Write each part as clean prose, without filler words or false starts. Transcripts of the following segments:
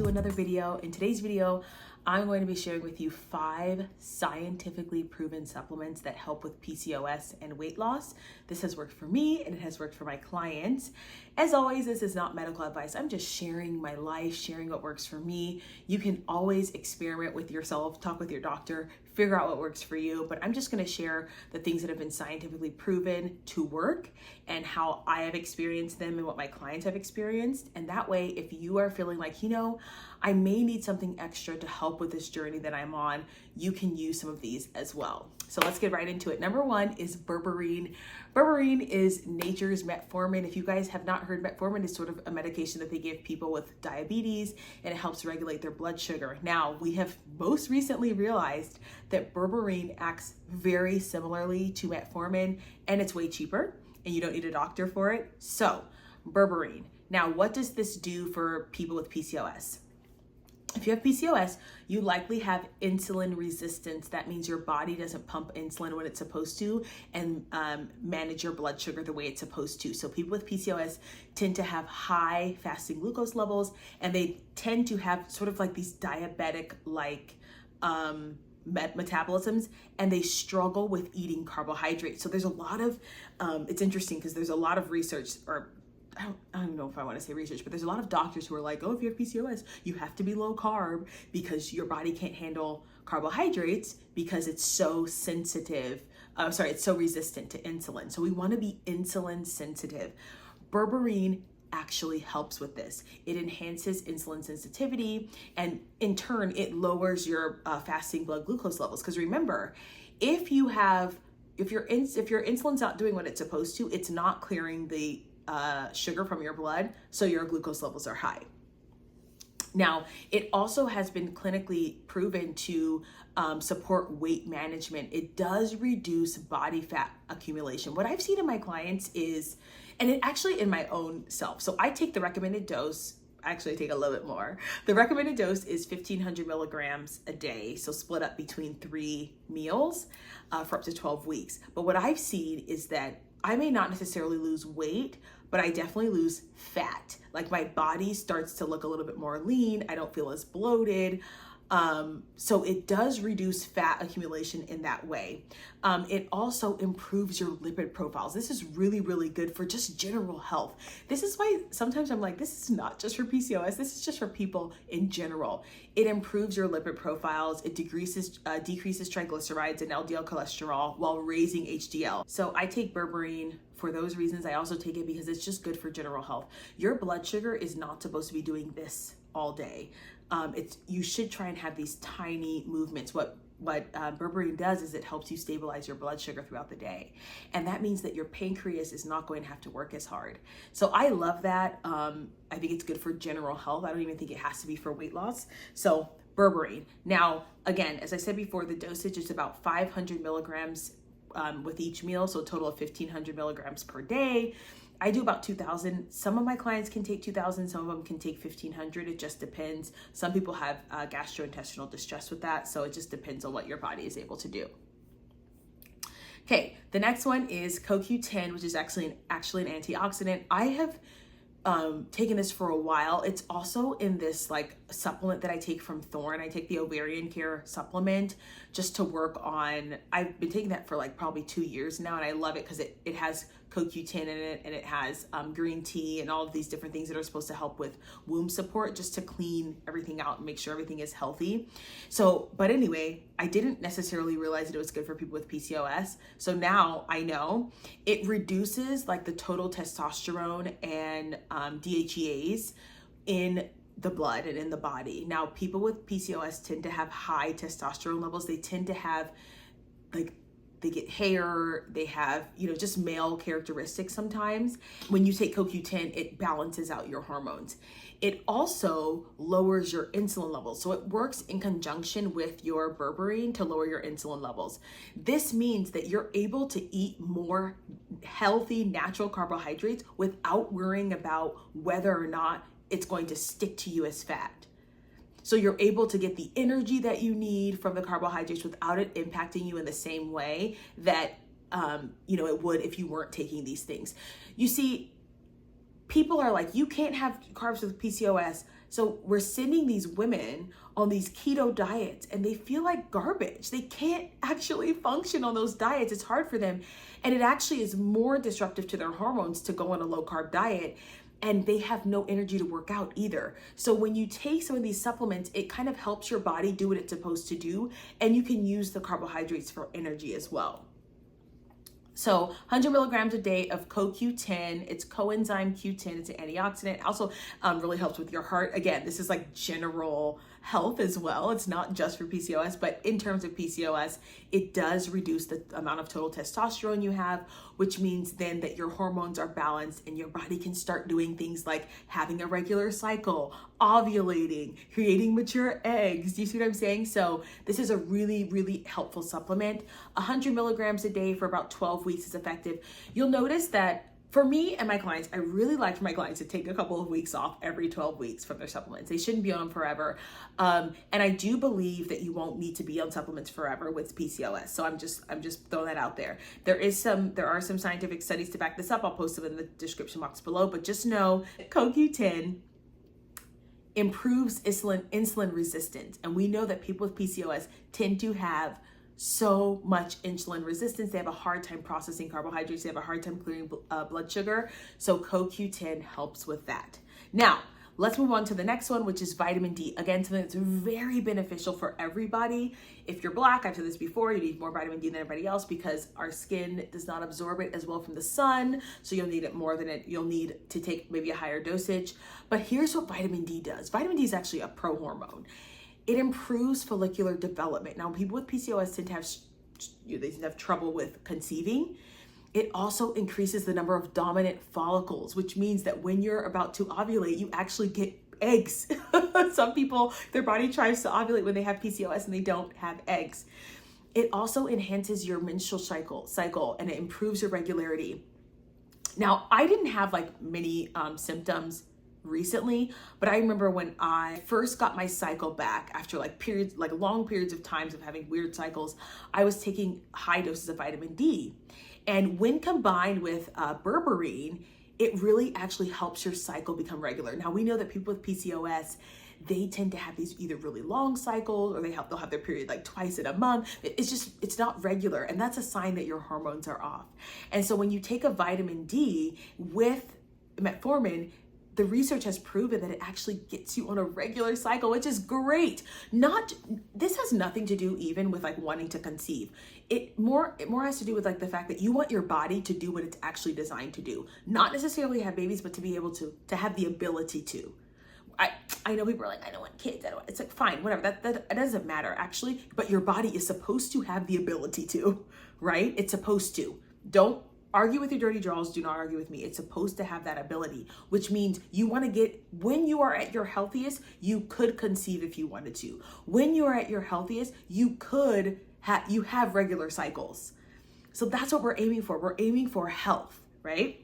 to another video. In today's video, I'm going to be sharing with you 5 scientifically proven supplements that help with PCOS and weight loss. This has worked for me and it has worked for my clients. As always, this is not medical advice. I'm just sharing my life, sharing what works for me. You can always experiment with yourself, talk with your doctor, figure out what works for you, but I'm just going to share the things that have been scientifically proven to work and how I have experienced them and what my clients have experienced. And that way, if you are feeling like, I may need something extra to help with this journey that I'm on, you can use some of these as well. So let's get right into it. Number 1 is Berberine. Berberine is nature's metformin. If you guys have not heard, metformin is sort of a medication that they give people with diabetes, and it helps regulate their blood sugar. Now, we have most recently realized that Berberine acts very similarly to metformin, and it's way cheaper, and you don't need a doctor for it. So, Berberine. Now, what does this do for people with PCOS? If you have PCOS, you likely have insulin resistance. That means your body doesn't pump insulin when it's supposed to and manage your blood sugar the way it's supposed to. So people with PCOS tend to have high fasting glucose levels, and they tend to have sort of like these diabetic-like metabolisms, and they struggle with eating carbohydrates. So there's a lot of, it's interesting because there's a lot of research, or I don't know if I want to say research, but there's a lot of doctors who are like, if you have PCOS, you have to be low carb because your body can't handle carbohydrates because it's so sensitive. It's so resistant to insulin. So we want to be insulin sensitive. Berberine actually helps with this. It enhances insulin sensitivity, and in turn, it lowers your fasting blood glucose levels. Because remember, if your insulin's not doing what it's supposed to, it's not clearing the sugar from your blood, so your glucose levels are high. Now, it also has been clinically proven to support weight management. It does reduce body fat accumulation. What I've seen in my clients is, and it actually in my own self, so I take the recommended dose. Actually, I take a little bit more. The recommended dose is 1,500 milligrams a day, so split up between 3 meals for up to 12 weeks. But what I've seen is that I may not necessarily lose weight, but I definitely lose fat. Like my body starts to look a little bit more lean. I don't feel as bloated. So it does reduce fat accumulation in that way. It also improves your lipid profiles. This is really, really good for just general health. This is why sometimes I'm like, this is not just for PCOS. This is just for people in general. It improves your lipid profiles. It decreases triglycerides and LDL cholesterol while raising HDL. So I take Berberine for those reasons. I also take it because it's just good for general health. Your blood sugar is not supposed to be doing this all day. You should try and have these tiny movements. What Berberine does is it helps you stabilize your blood sugar throughout the day. And that means that your pancreas is not going to have to work as hard. So I love that. I think it's good for general health. I don't even think it has to be for weight loss. So Berberine. Now, again, as I said before, the dosage is about 500 milligrams with each meal. So a total of 1,500 milligrams per day. I do about 2,000. Some of my clients can take 2,000. Some of them can take 1,500. It just depends. Some people have gastrointestinal distress with that. So it just depends on what your body is able to do. Okay, the next one is CoQ10, which is actually an antioxidant. I have taken this for a while. It's also in this like supplement that I take from Thorne. I take the ovarian care supplement just to work on, I've been taking that for like probably 2 years now, and I love it because it has CoQ10 in it, and it has green tea and all of these different things that are supposed to help with womb support, just to clean everything out and make sure everything is healthy. So, but anyway, I didn't necessarily realize that it was good for people with PCOS. So now I know it reduces like the total testosterone and DHEAs in the blood and in the body. Now, people with PCOS tend to have high testosterone levels. They tend to have they get hair, they have, just male characteristics sometimes. When you take CoQ10, it balances out your hormones. It also lowers your insulin levels. So it works in conjunction with your Berberine to lower your insulin levels. This means that you're able to eat more healthy, natural carbohydrates without worrying about whether or not it's going to stick to you as fat. So you're able to get the energy that you need from the carbohydrates without it impacting you in the same way that it would if you weren't taking these things. You see, people are like, you can't have carbs with PCOS. So we're sending these women on these keto diets and they feel like garbage. They can't actually function on those diets. It's hard for them. And it actually is more disruptive to their hormones to go on a low carb diet. And they have no energy to work out either. So when you take some of these supplements, it kind of helps your body do what it's supposed to do. And you can use the carbohydrates for energy as well. So 100 milligrams a day of CoQ10. It's Coenzyme Q10. It's an antioxidant. Also really helps with your heart. Again, this is like general health as well. It's not just for PCOS, but in terms of PCOS, it does reduce the amount of total testosterone you have, which means then that your hormones are balanced and your body can start doing things like having a regular cycle, ovulating, creating mature eggs. Do you see what I'm saying? So this is a really, really helpful supplement. 100 milligrams a day for about 12 weeks is effective. You'll notice that for me and my clients, I really like for my clients to take a couple of weeks off every 12 weeks from their supplements. They shouldn't be on them forever. And I do believe that you won't need to be on supplements forever with PCOS. So I'm just throwing that out there. There are some scientific studies to back this up. I'll post them in the description box below, but just know CoQ10 improves insulin resistance. And we know that people with PCOS tend to have so much insulin resistance. They have a hard time processing carbohydrates. They have a hard time clearing blood sugar. So CoQ10 helps with that. Now, let's move on to the next one, which is vitamin D. Again, something that's very beneficial for everybody. If you're Black, I've said this before, you need more vitamin D than everybody else because our skin does not absorb it as well from the sun. So you'll need it more than you'll need to take maybe a higher dosage. But here's what vitamin D does. Vitamin D is actually a prohormone. It improves follicular development. Now, people with PCOS tend to have trouble with conceiving. It also increases the number of dominant follicles, which means that when you're about to ovulate, you actually get eggs. Some people, their body tries to ovulate when they have PCOS and they don't have eggs. It also enhances your menstrual cycle and it improves your regularity. Now, I didn't have like many symptoms recently, but I remember when I first got my cycle back after like long periods of times of having weird cycles, I was taking high doses of vitamin D. And when combined with Berberine, it really actually helps your cycle become regular. Now we know that people with PCOS, they tend to have these either really long cycles or they'll have their period like twice in a month. It's not regular. And that's a sign that your hormones are off. And so when you take a vitamin D with metformin, the research has proven that it actually gets you on a regular cycle, which is great. This has nothing to do even with like wanting to conceive. It more has to do with like the fact that you want your body to do what it's actually designed to do. Not necessarily have babies, but to be able to have the ability to. I know people are like, I don't want kids. It's like, fine, whatever. That doesn't matter actually, but your body is supposed to have the ability to, right? It's supposed to. Don't argue with your dirty draws. Do not argue with me. It's supposed to have that ability, which means you want to get, when you are at your healthiest, you could conceive if you wanted to. When you are at your healthiest, you have regular cycles. So that's what we're aiming for. We're aiming for health, right?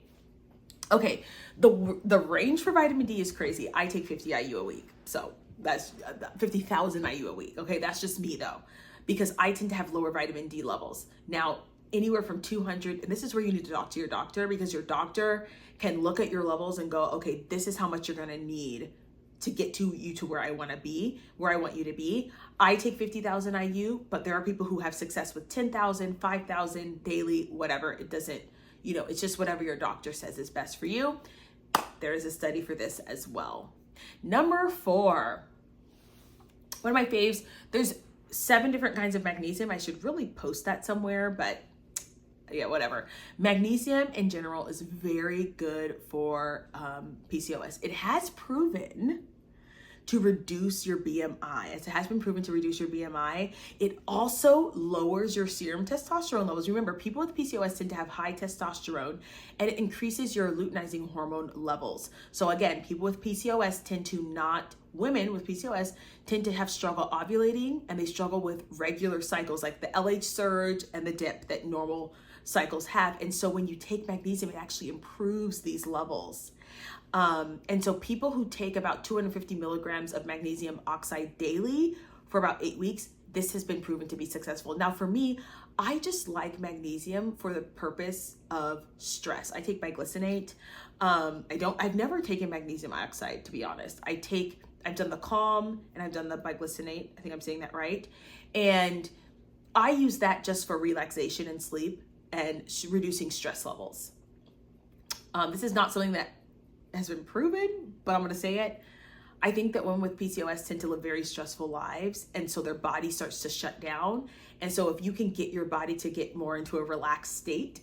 Okay. The range for vitamin D is crazy. I take 50 IU a week. So that's 50,000 IU a week. Okay. That's just me though, because I tend to have lower vitamin D levels. Now, anywhere from 200, and this is where you need to talk to your doctor, because your doctor can look at your levels and go, okay, this is how much you're gonna need to get to where I want you to be. I take 50,000 IU, but there are people who have success with 10,000, 5,000 daily, whatever. It doesn't, it's just whatever your doctor says is best for you. There is a study for this as well. Number 4, one of my faves, there's 7 different kinds of magnesium. I should really post that somewhere, but yeah, whatever. Magnesium in general is very good for PCOS. It has proven to reduce your BMI. It has been proven to reduce your BMI. It also lowers your serum testosterone levels. Remember, people with PCOS tend to have high testosterone, and it increases your luteinizing hormone levels. So again, women with PCOS tend to have struggle ovulating, and they struggle with regular cycles like the LH surge and the dip that normal cycles have. And so when you take magnesium, it actually improves these levels. And so people who take about 250 milligrams of magnesium oxide daily for about 8 weeks, this has been proven to be successful. Now for me, I just like magnesium for the purpose of stress. I take biglycinate. I've never taken magnesium oxide, to be honest. I take I've done the Calm, and I've done the biglycinate. I think I'm saying that right. And I use that just for relaxation and sleep and reducing stress levels. This is not something that has been proven, but I'm going to say it. I think that women with PCOS tend to live very stressful lives, and so their body starts to shut down. And so if you can get your body to get more into a relaxed state,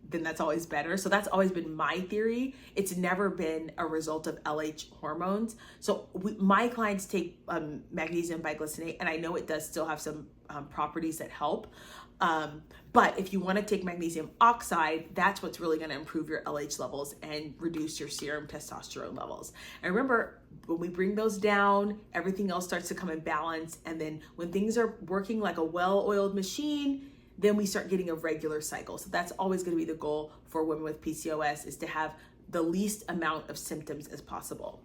then that's always better. So that's always been my theory. It's never been a result of LH hormones. So my clients take magnesium biglycinate, and I know it does still have some properties that help. But if you want to take magnesium oxide, that's what's really going to improve your LH levels and reduce your serum testosterone levels. And remember, when we bring those down, everything else starts to come in balance. And then when things are working like a well-oiled machine, then we start getting a regular cycle. So that's always going to be the goal for women with PCOS, is to have the least amount of symptoms as possible.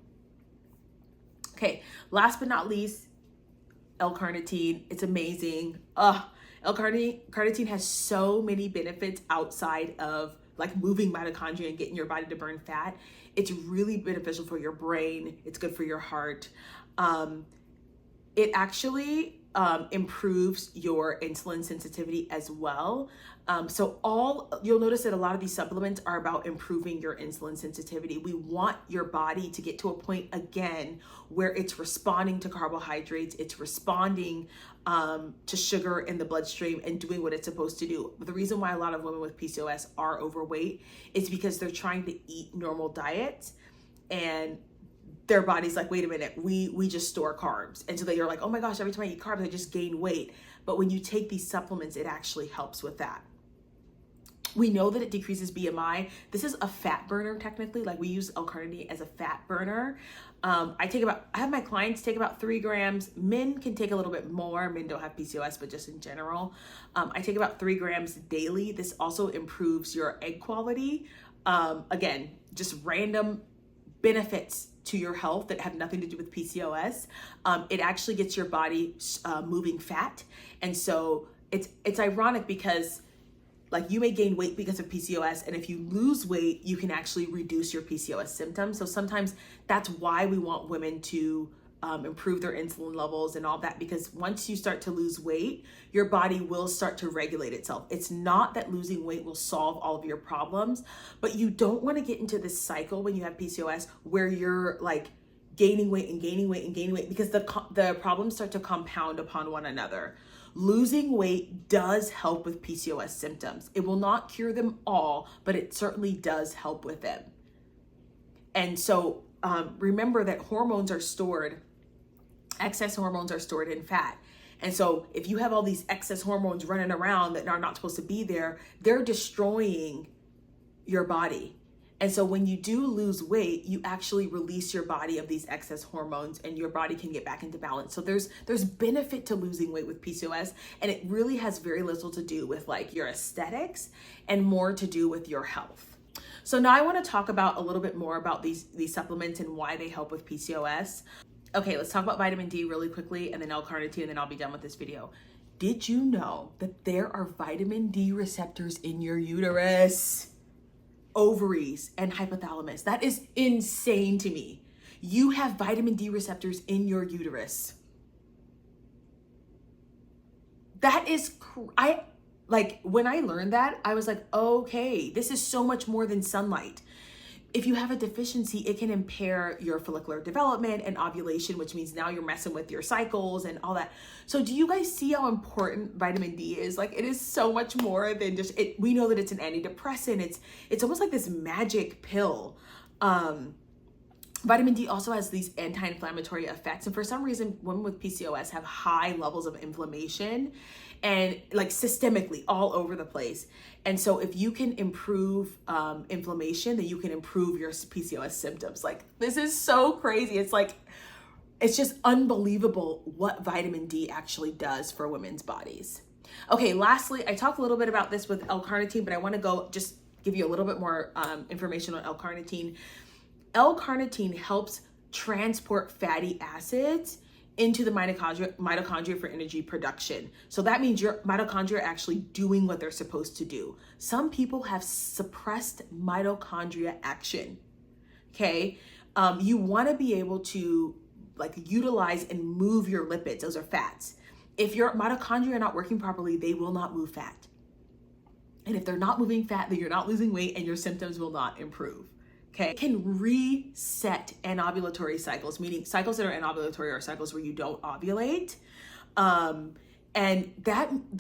Okay, last but not least, L-Carnitine. It's amazing. L-Carnitine has so many benefits outside of like moving mitochondria and getting your body to burn fat. It's really beneficial for your brain. It's good for your heart. It actually improves your insulin sensitivity as well. So you'll notice that a lot of these supplements are about improving your insulin sensitivity. We want your body to get to a point again where it's responding to carbohydrates, it's responding to sugar in the bloodstream and doing what it's supposed to do. But the reason why a lot of women with PCOS are overweight is because they're trying to eat normal diets, and their body's like, wait a minute, we just store carbs. And so they're like, oh my gosh, every time I eat carbs, I just gain weight. But when you take these supplements, it actually helps with that. We know that it decreases BMI. This is a fat burner technically. Like, we use L-Carnitine as a fat burner. I have my clients take about 3 grams. Men can take a little bit more. Men don't have PCOS, but just in general. I take about 3 grams daily. This also improves your egg quality. Again, just random benefits to your health that have nothing to do with PCOS. It actually gets your body moving fat. And so it's ironic because like, you may gain weight because of PCOS, and if you lose weight, you can actually reduce your PCOS symptoms. So sometimes that's why we want women to improve their insulin levels and all that, because once you start to lose weight, your body will start to regulate itself. It's not that losing weight will solve all of your problems, but you don't want to get into this cycle when you have PCOS where you're like gaining weight and gaining weight and gaining weight, because the problems start to compound upon one another. Losing weight does help with PCOS symptoms. It will not cure them all, but it certainly does help with them. And so remember that excess hormones are stored in fat. And so if you have all these excess hormones running around that are not supposed to be there, they're destroying your body. And so when you do lose weight, you actually release your body of these excess hormones, and your body can get back into balance. So there's benefit to losing weight with PCOS, and it really has very little to do with like your aesthetics and more to do with your health. So now I want to talk about a little bit more about these supplements and why they help with PCOS. Okay, let's talk about vitamin D really quickly, and then L-Carnitine, and then I'll be done with this video. Did you know that there are vitamin D receptors in your uterus, ovaries, and hypothalamus? That is insane to me. You have vitamin D receptors in your uterus. That is, when I learned that, I was like, okay, this is so much more than sunlight. If you have a deficiency, it can impair your follicular development and ovulation, which means now you're messing with your cycles and all that. So do you guys see how important vitamin D is? Like, it is so much more than just it. We know that it's an antidepressant. It's almost like this magic pill. Vitamin D also has these anti-inflammatory effects. And for some reason, women with PCOS have high levels of inflammation, and like systemically all over the place. And so if you can improve inflammation, then you can improve your PCOS symptoms. Like, this is so crazy. It's just unbelievable what vitamin D actually does for women's bodies. Okay, lastly, I talked a little bit about this with L-Carnitine, but I want to just give you a little bit more information on L-Carnitine. L-Carnitine helps transport fatty acids into the mitochondria for energy production. So that means your mitochondria are actually doing what they're supposed to do. Some people have suppressed mitochondria action. Okay, you want to be able to like utilize and move your lipids. Those are fats. If your mitochondria are not working properly, they will not move fat. And if they're not moving fat, then you're not losing weight and your symptoms will not improve. Okay. It can reset anovulatory cycles, meaning cycles that are anovulatory are cycles where you don't ovulate. And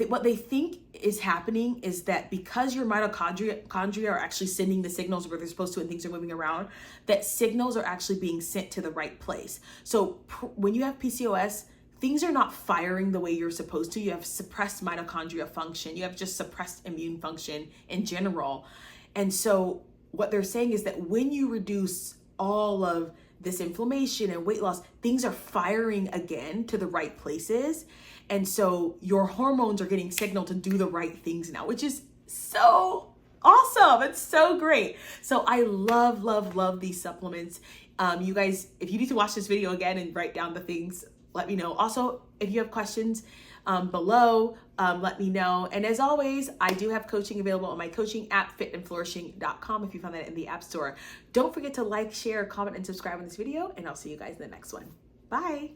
what they think is happening is that because your mitochondria are actually sending the signals where they're supposed to and things are moving around, that signals are actually being sent to the right place. So when you have PCOS, things are not firing the way you're supposed to. You have suppressed mitochondria function. You have just suppressed immune function in general. And so what they're saying is that when you reduce all of this inflammation and weight loss, things are firing again to the right places. And so your hormones are getting signaled to do the right things now, which is so awesome. It's so great. So I love, love, love these supplements. You guys, if you need to watch this video again and write down the things, let me know. Also, if you have questions below, let me know. And as always, I do have coaching available on my coaching app, fitandflourishing.com, if you found that in the App Store. Don't forget to like, share, comment, and subscribe on this video, and I'll see you guys in the next one. Bye.